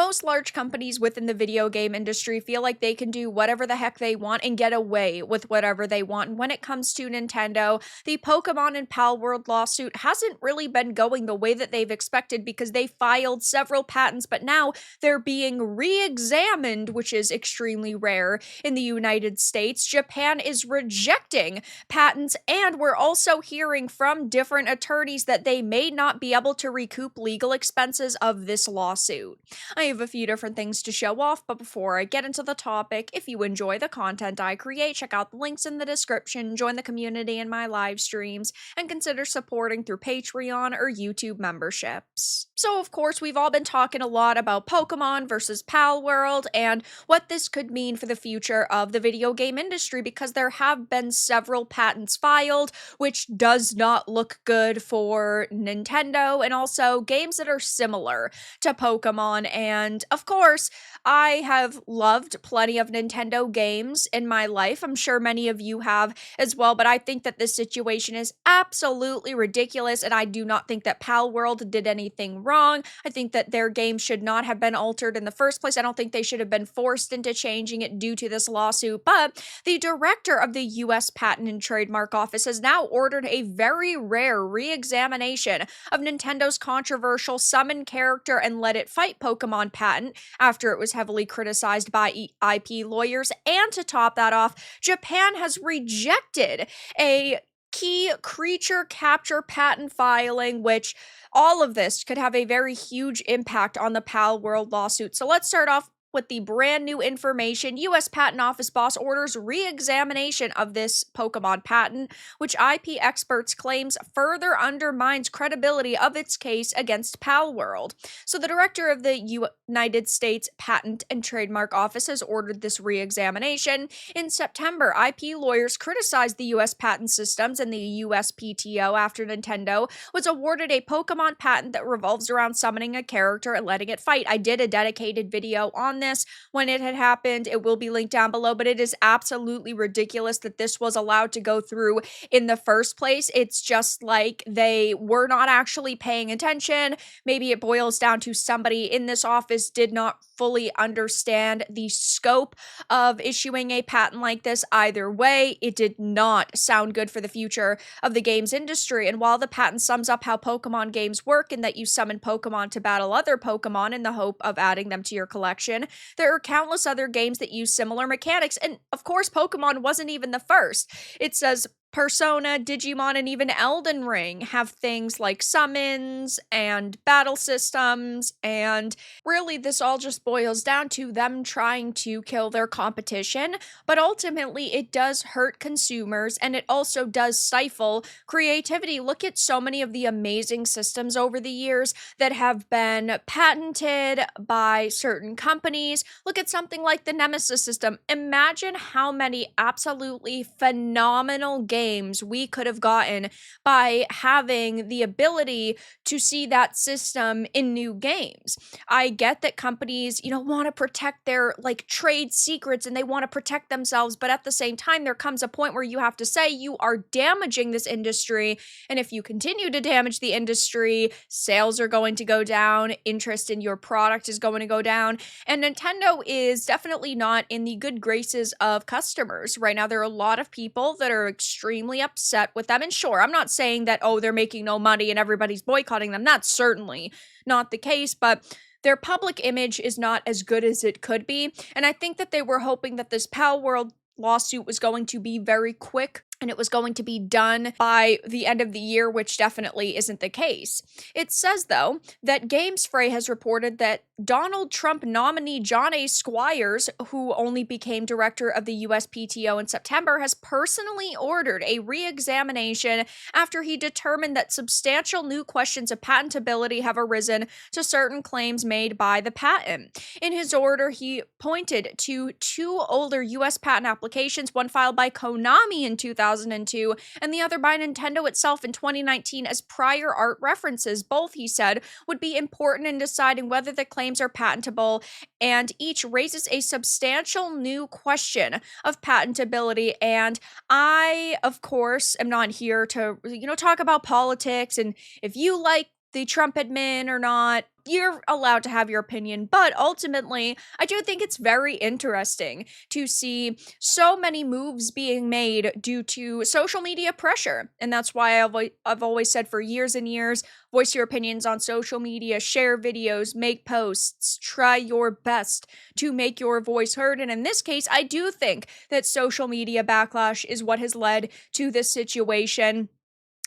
Most large companies within the video game industry feel like they can do whatever the heck they want and get away with whatever they want. And when it comes to Nintendo, the Pokemon and Palworld lawsuit hasn't really been going the way that they've expected because they filed several patents, but now they're being re-examined, which is extremely rare in the United States. Japan is rejecting patents, and we're also hearing from different attorneys that they may not be able to recoup legal expenses of this lawsuit. I have a few different things to show off, but before I get into the topic, if you enjoy the content I create, check out the links in the description, join the community in my live streams, and consider supporting through Patreon or YouTube memberships. So, of course, we've all been talking a lot about Pokemon versus Palworld and what this could mean for the future of the video game industry because there have been several patents filed, which does not look good for Nintendo and also games that are similar to Pokemon. And of course, I have loved plenty of Nintendo games in my life. I'm sure many of you have as well, but I think that this situation is absolutely ridiculous, and I do not think that Palworld did anything wrong. I think that their game should not have been altered in the first place. I don't think they should have been forced into changing it due to this lawsuit, but the director of the US Patent and Trademark Office has now ordered a very rare re-examination of Nintendo's controversial summon character and let it fight Pokemon patent after it was heavily criticized by IP lawyers. And to top that off, Japan has rejected a key creature capture patent filing, which all of this could have a very huge impact on the Palworld lawsuit. So let's start off with the brand new information. U.S. Patent Office boss orders re-examination of this Pokemon patent, which IP experts claims further undermines credibility of its case against Palworld. So the director of the United States Patent and Trademark Office has ordered this re-examination. In September, IP lawyers criticized the U.S. patent systems and the USPTO after Nintendo was awarded a Pokemon patent that revolves around summoning a character and letting it fight. I did a dedicated video on this when it had happened. It will be linked down below, but it is absolutely ridiculous that this was allowed to go through in the first place. It's just like they were not actually paying attention. Maybe it boils down to somebody in this office did not fully understand the scope of issuing a patent like this. Either way, it did not sound good for the future of the games industry. And while the patent sums up how Pokemon games work in that you summon Pokemon to battle other Pokemon in the hope of adding them to your collection, there are countless other games that use similar mechanics, and of course, Pokemon wasn't even the first. It says Persona, Digimon, and even Elden Ring have things like summons and battle systems, and really this all just boils down to them trying to kill their competition, but ultimately it does hurt consumers and it also does stifle creativity. Look at so many of the amazing systems over the years that have been patented by certain companies. Look at something like the Nemesis system. Imagine how many absolutely phenomenal games we could have gotten by having the ability to see that system in new games. I get that companies, want to protect their trade secrets and they want to protect themselves, but at the same time, there comes a point where you have to say you are damaging this industry. And if you continue to damage the industry, sales are going to go down, interest in your product is going to go down. And Nintendo is definitely not in the good graces of customers. Right now, there are a lot of people that are extremely upset with them. And sure, I'm not saying that, they're making no money and everybody's boycotting them. That's certainly not the case, but their public image is not as good as it could be. And I think that they were hoping that this Palworld lawsuit was going to be very quick and it was going to be done by the end of the year, which definitely isn't the case. It says, though, that GameSpray has reported that Donald Trump nominee John A. Squires, who only became director of the USPTO in September, has personally ordered a re-examination after he determined that substantial new questions of patentability have arisen to certain claims made by the patent. In his order, he pointed to two older US patent applications, one filed by Konami in 2002 and the other by Nintendo itself in 2019 as prior art references. Both, he said, would be important in deciding whether the claims are patentable, and each raises a substantial new question of patentability. And I, of course, am not here to, talk about politics, and if you like the Trump admin or not. You're allowed to have your opinion, but ultimately, I do think it's very interesting to see so many moves being made due to social media pressure. And that's why I've always said for years and years, voice your opinions on social media, share videos, make posts, try your best to make your voice heard. And in this case, I do think that social media backlash is what has led to this situation.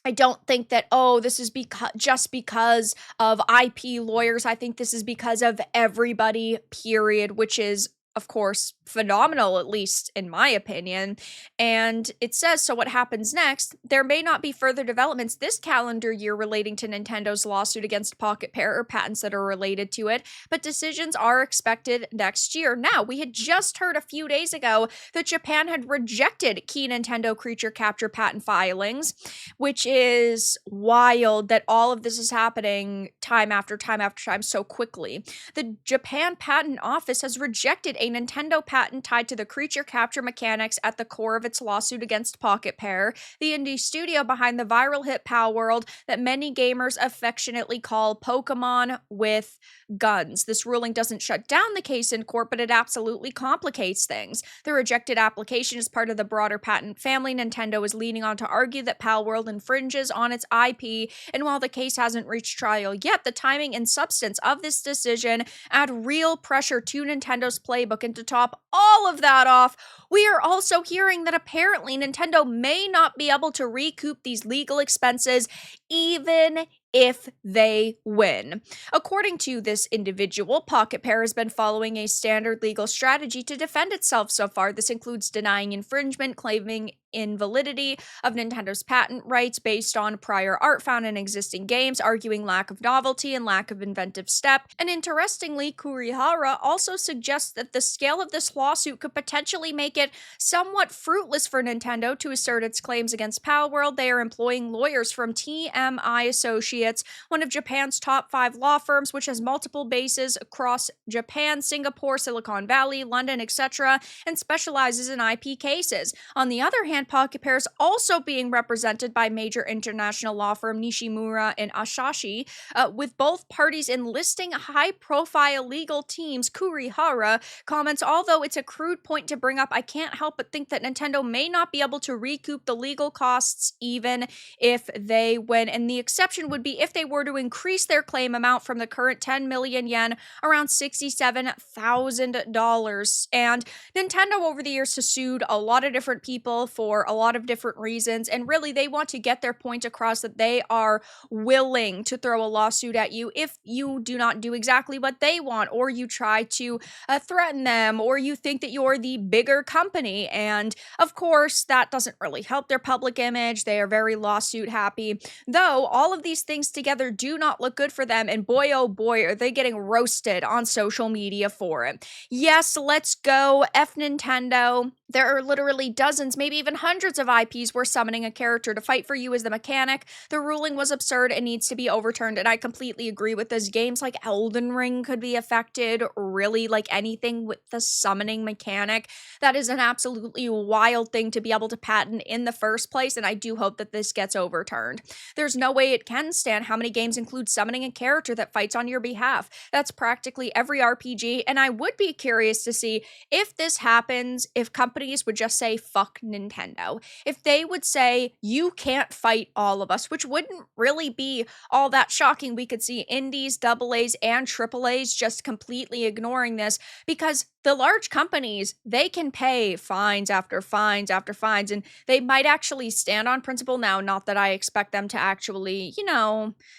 I don't think that, oh, this is just because of IP lawyers. I think this is because of everybody, period, which is, of course, phenomenal, at least in my opinion. And it says, so what happens next? There may not be further developments this calendar year relating to Nintendo's lawsuit against Pocket Pair or patents that are related to it, but decisions are expected next year. Now, we had just heard a few days ago that Japan had rejected key Nintendo creature capture patent filings, which is wild that all of this is happening time after time after time so quickly. The Japan Patent Office has rejected a Nintendo patent tied to the creature capture mechanics at the core of its lawsuit against Pocket Pair, the indie studio behind the viral hit Palworld that many gamers affectionately call Pokemon with guns. This ruling doesn't shut down the case in court, but it absolutely complicates things. The rejected application is part of the broader patent family Nintendo is leaning on to argue that Palworld infringes on its IP, and while the case hasn't reached trial yet, the timing and substance of this decision add real pressure to Nintendo's playbook. And to top all of that off, we are also hearing that apparently Nintendo may not be able to recoup these legal expenses even if they win. According to this individual, Pocket Pair has been following a standard legal strategy to defend itself so far. This includes denying infringement, claiming invalidity of Nintendo's patent rights based on prior art found in existing games, arguing lack of novelty and lack of inventive step. And interestingly, Kurihara also suggests that the scale of this lawsuit could potentially make it somewhat fruitless for Nintendo to assert its claims against Palworld. They are employing lawyers from TMI Associates, one of Japan's top 5 law firms, which has multiple bases across Japan, Singapore, Silicon Valley, London, etc., and specializes in IP cases. On the other hand, Pocket Pair is also being represented by major international law firm Nishimura and Asashi, with both parties enlisting high-profile legal teams. Kurihara comments, although it's a crude point to bring up, I can't help but think that Nintendo may not be able to recoup the legal costs even if they win, and the exception would be if they were to increase their claim amount from the current 10 million yen, around $67,000. And Nintendo over the years has sued a lot of different people for a lot of different reasons, and really they want to get their point across that they are willing to throw a lawsuit at you if you do not do exactly what they want, or you try to threaten them, or you think that you're the bigger company. And of course, that doesn't really help their public image. They are very lawsuit happy, though all of these things together do not look good for them, and boy oh boy are they getting roasted on social media for it. Yes, let's go F Nintendo. There are literally dozens, maybe even hundreds of IPs where summoning a character to fight for you is the mechanic. The ruling was absurd and needs to be overturned, and I completely agree with this. Games like Elden Ring could be affected, really, like anything with the summoning mechanic. That is an absolutely wild thing to be able to patent in the first place, and I do hope that this gets overturned. There's no way it can stand how many games include summoning a character that fights on your behalf. That's practically every RPG, and I would be curious to see if this happens, if companies would just say, fuck Nintendo. If they would say, you can't fight all of us, which wouldn't really be all that shocking. We could see indies, AAs, and AAAs just completely ignoring this, because the large companies, they can pay fines after fines after fines, and they might actually stand on principle now. Not that I expect them to actually,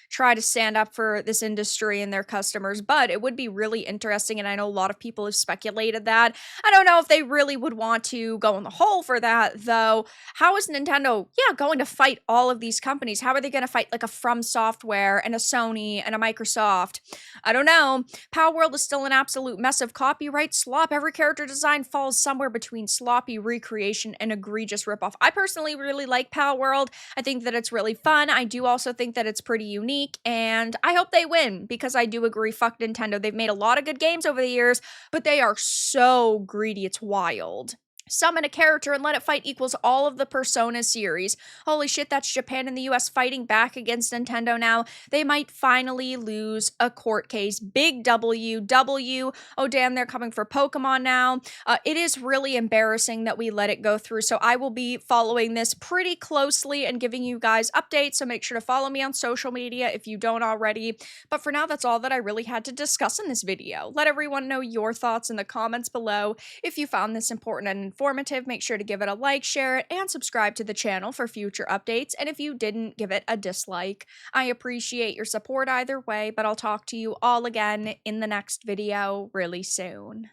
try to stand up for this industry and their customers, but it would be really interesting, and I know a lot of people have speculated that. I don't know if they really would want to go in the hole for that, though. How is Nintendo, going to fight all of these companies? How are they going to fight like a From Software and a Sony and a Microsoft? I don't know. Palworld is still an absolute mess of copyright slop. Every character design falls somewhere between sloppy recreation and egregious ripoff. I personally really like Palworld. I think that it's really fun. I do also think that it's pretty unique, and I hope they win, because I do agree, fuck Nintendo. They've made a lot of good games over the years, but they are so greedy, it's wild. summon a character and let it fight equals all of the Persona series. Holy shit, that's Japan and the US fighting back against Nintendo now. They might finally lose a court case. Big W. Oh, damn, they're coming for Pokemon now. It is really embarrassing that we let it go through. So I will be following this pretty closely and giving you guys updates. So make sure to follow me on social media if you don't already. But for now, that's all that I really had to discuss in this video. Let everyone know your thoughts in the comments below. If you found this important and informative, make sure to give it a like, share it, and subscribe to the channel for future updates. And if you didn't, give it a dislike. I appreciate your support either way, but I'll talk to you all again in the next video really soon.